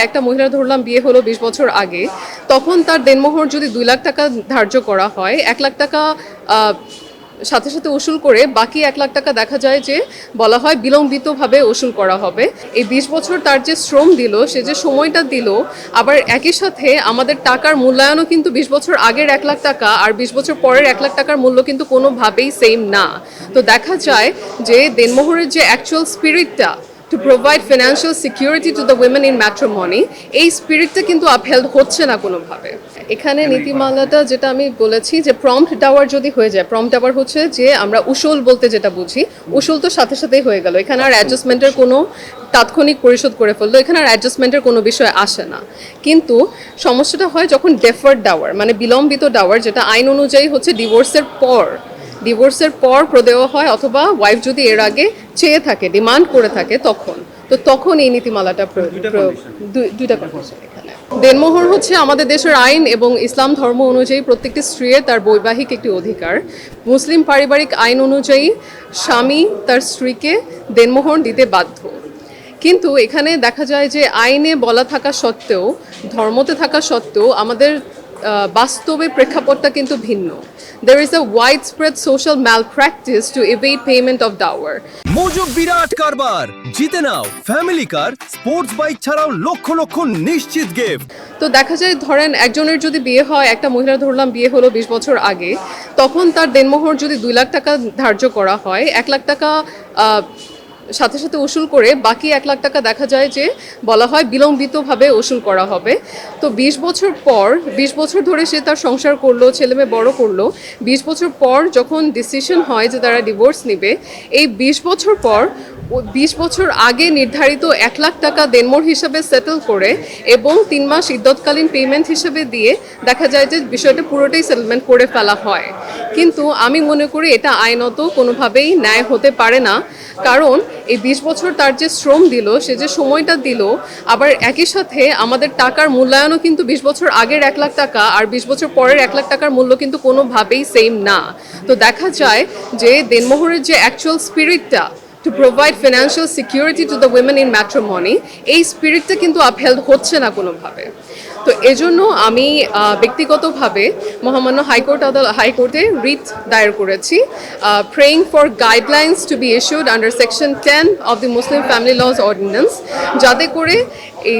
একটা মহিলা ধরলাম বিয়ে হলো 20 বছর আগে, তখন তার দেনমোহর যদি 2 লাখ টাকা ধার্য করা হয়, 1 লাখ টাকা সাথে সাথে উসুল করে বাকি 1 লাখ টাকা দেখা যায় যে বলা হয় বিলম্বিতভাবে উসুল করা হবে। এই 20 বছর তার যে শ্রম দিল, সে যে সময়টা দিল, আবার একই সাথে আমাদের টাকার মূল্যায়নও কিন্তু 20 বছর আগের 1 লাখ টাকা আর 20 বছর পরের 1 লাখ টাকার মূল্য কিন্তু কোনোভাবেই সেম না। তো দেখা যায় যে দেনমোহরের যে actual স্পিরিটটা to provide financial security to the women in matrimony, এই স্পিরিটটা কিন্তু আপহেল্ড হচ্ছে না কোনোভাবে। এখানে নীতিমালাটা যেটা আমি বলেছি যে প্রম্পট ডাওয়ার যদি হয়ে যায়, প্রম্পট ডাওয়ার হচ্ছে যে আমরা উসুল বলতে যেটা বুঝি, উসুল তো সাথে সাথেই হয়ে গেল, এখানে আর অ্যাডজাস্টমেন্টের কোনো তাৎক্ষণিক পরিশোধ করে ফেললো, এখানে আর অ্যাডজাস্টমেন্টের কোনো বিষয় আসে না। কিন্তু সমস্যাটা হয় যখন ডেফার্ড ডাওয়ার, মানে বিলম্বিত ডাওয়ার, যেটা আইন অনুযায়ী হচ্ছে ডিভোর্সের পর প্রদেয় হয়, অথবা ওয়াইফ যদি এর আগে চেয়ে থাকে, ডিমান্ড করে থাকে, তখন এই নীতিমালাটা দুইটা কন্ডিশন এখানে। দেনমোহর হচ্ছে আমাদের দেশের আইন এবং ইসলাম ধর্ম অনুযায়ী প্রত্যেকটি স্ত্রীর তার বৈবাহিক একটি অধিকার। মুসলিম পারিবারিক আইন অনুযায়ী স্বামী তার স্ত্রীকে দেনমোহর দিতে বাধ্য। কিন্তু এখানে দেখা যায় যে আইনে বলা থাকা সত্ত্বেও, ধর্মতে থাকা সত্ত্বেও আমাদের বাস্তবে প্রেক্ষাপটটা কিন্তু ভিন্ন। There is a widespread social malpractice to evade payment of dower. মোজো বিরাট কারবার, জিতে নাও ফ্যামিলি কার, স্পোর্টস বাইক ছাড়াও লক্ষ লক্ষ নিশ্চিত গিফট। তো দেখা যায় ধরেন একজনের যদি বিয়ে হয়, একটা মহিলা ধরলাম বিয়ে হলো 20 বছর আগে, তখন তার দেনমোহর যদি 2 লাখ টাকা ধার্য করা হয়, 1 লাখ টাকা সাথে সাথে উসুল করে বাকি 1 লাখ টাকা দেখা যায় যে বলা হয় বিলম্বিতভাবে উসুল করা হবে। তো 20 বছর ধরে সে তার সংসার করলো, ছেলেমেয়ে বড় করলো, 20 বছর পর যখন ডিসিশন হয় যে তারা ডিভোর্স নেবে, এই 20 বছর পর 20 বছর আগে নির্ধারিত 1 লাখ টাকা দেনমোহর হিসাবে সেটেল করে এবং 3 মাস ইদ্যৎকালীন পেমেন্ট হিসেবে দিয়ে দেখা যায় যে বিষয়টা পুরোটাই সেটেলমেন্ট করে ফেলা হয়। কিন্তু আমি মনে করি এটা আইনত কোনোভাবেই ন্যায় হতে পারে না, কারণ এই 20 বছর তার যে শ্রম দিল, সে যে সময়টা দিল, আবার একই সাথে আমাদের টাকার মূল্যায়নও কিন্তু 20 বছর আগের 1 লাখ টাকা আর 20 বছর পরের 1 লাখ টাকার মূল্য কিন্তু কোনোভাবেই সেম না। তো দেখা যায় যে দেনমোহরের যে actual স্পিরিটটা to provide financial security to the women in matrimony, এই স্পিরিটটা কিন্তু আপহেল্ড হচ্ছে না কোনোভাবে। তো এজন্য আমি ব্যক্তিগতভাবে মহামান্য হাইকোর্টে রিট দায়ের করেছি, praying for guidelines to be issued under section 10 of the Muslim family laws ordinance, যাতে করে এই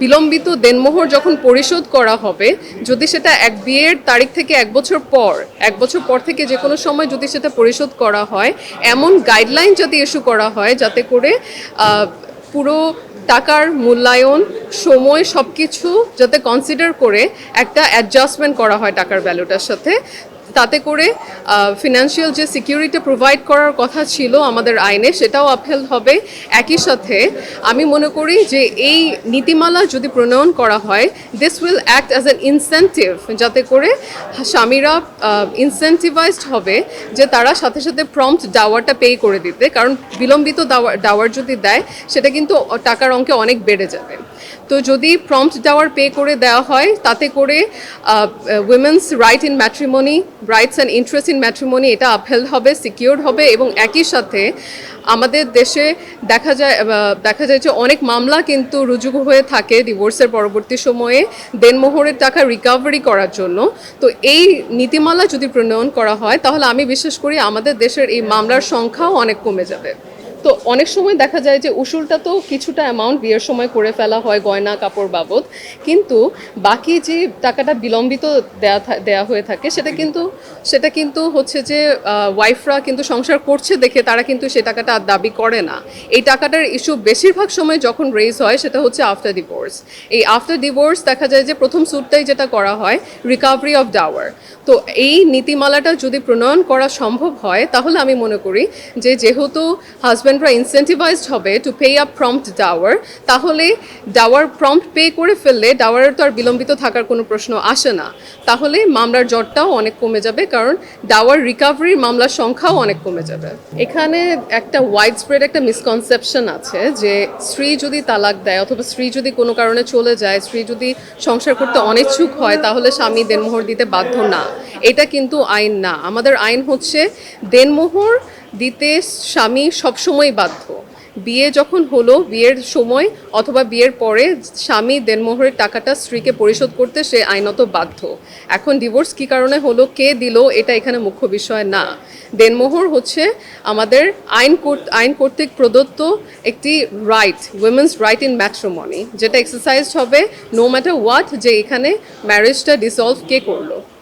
বিলম্বিত দেনমোহর যখন পরিশোধ করা হবে, যদি সেটা বিয়ের তারিখ থেকে 1 বছর পর থেকে যে কোনো সময় যদি সেটা পরিশোধ করা হয়, এমন গাইডলাইন যাতে ইস্যু করা হয় যাতে করে পুরো টাকার মূল্যায়ন, সময়, সব কিছু যাতে কনসিডার করে একটা অ্যাডজাস্টমেন্ট করা হয় টাকার ভ্যালুটার সাথে, তাতে করে ফিনান্সিয়াল যে সিকিউরিটি প্রোভাইড করার কথা ছিল আমাদের আইনে, সেটাও আপহেল্ড হবে। একই সাথে আমি মনে করি যে এই নীতিমালা যদি প্রণয়ন করা হয়, this will act as an incentive, যাতে করে স্বামীরা ইনসেন্টিভাইজড হবে যে তারা সাথে সাথে প্রম্পট ডাওয়ারটা পে করে দিতে, কারণ বিলম্বিত ডাওয়ার যদি দেয় সেটা কিন্তু টাকার অঙ্কে অনেক বেড়ে যাবে। তো যদি প্রম্পট ডাওয়ার পে করে দেওয়া হয়, তাতে করে women's right in matrimony, rights and interest in matrimony, এটা আপহেল্ড হবে, সিকিউরড হবে। এবং একই সাথে আমাদের দেশে দেখা যায় যে অনেক মামলা কিন্তু রুজু হয়ে থাকে ডিভোর্সের পরবর্তী সময়ে দেনমোহরের টাকা রিকভারি করার জন্য। তো এই নীতিমালা যদি প্রণয়ন করা হয়, তাহলে আমি বিশ্বাস করি আমাদের দেশের এই মামলার সংখ্যাও অনেক কমে যাবে। তো অনেক সময় দেখা যায় যে উসুলটা তো কিছুটা অ্যামাউন্ট বিয়ের সময় করে ফেলা হয় গয়না কাপড় বাবদ, কিন্তু বাকি যে টাকাটা বিলম্বিত দেয়া হয়ে থাকে সেটা কিন্তু হচ্ছে যে ওয়াইফরা কিন্তু সংসার করছে দেখে তারা কিন্তু সে টাকাটা আর দাবি করে না। এই টাকাটার ইস্যু বেশিরভাগ সময় যখন রেজ হয় সেটা হচ্ছে আফটার ডিভোর্স। এই আফটার ডিভোর্স দেখা যায় যে প্রথম সুটটাই যেটা করা হয় রিকভারি অফ ডাওয়ার। তো এই নীতিমালাটা যদি প্রণয়ন করা সম্ভব হয়, তাহলে আমি মনে করি যে যেহেতু হাজব্যান্ডরা ইনসেন্টিভাইজড হবে to pay up prompt Dawr, তাহলে ডাওয়ার প্রম্পট পে করে ফেললে ডাওয়ারের তো আর বিলম্বিত থাকার কোনো প্রশ্ন আসে না। তাহলে মামলার জটটাও অনেক কমে যাবে, কারণ ডাওয়ার রিকভারির মামলার সংখ্যাও অনেক কমে যাবে। এখানে একটা ওয়াইডস্প্রেড একটা মিসকনসেপশন আছে যে স্ত্রী যদি তালাক দেয় অথবা স্ত্রী যদি কোনো কারণে চলে যায়, স্ত্রী যদি সংসার করতে অনিচ্ছুক হয়, তাহলে স্বামী দেনমোহর দিতে বাধ্য না। এটা কিন্তু আইন না। আমাদের আইন হচ্ছে দেনমোহর দিতে স্বামী সবসময় বাধ্য, বিয়ে যখন হলো, বিয়ের সময় অথবা বিয়ের পরে স্বামী দেনমোহরের টাকাটা স্ত্রীকে পরিশোধ করতে সে আইনত বাধ্য। এখন ডিভোর্স কী কারণে হলো, কে দিল, এটা এখানে মুখ্য বিষয় না। দেনমোহর হচ্ছে আমাদের আইন কর্তৃক প্রদত্ত একটি right, women's right in matrimony, যেটা এক্সারসাইজ হবে নো ম্যাটার হোয়াট, যে এখানে ম্যারেজটা ডিসলভ কে করলো।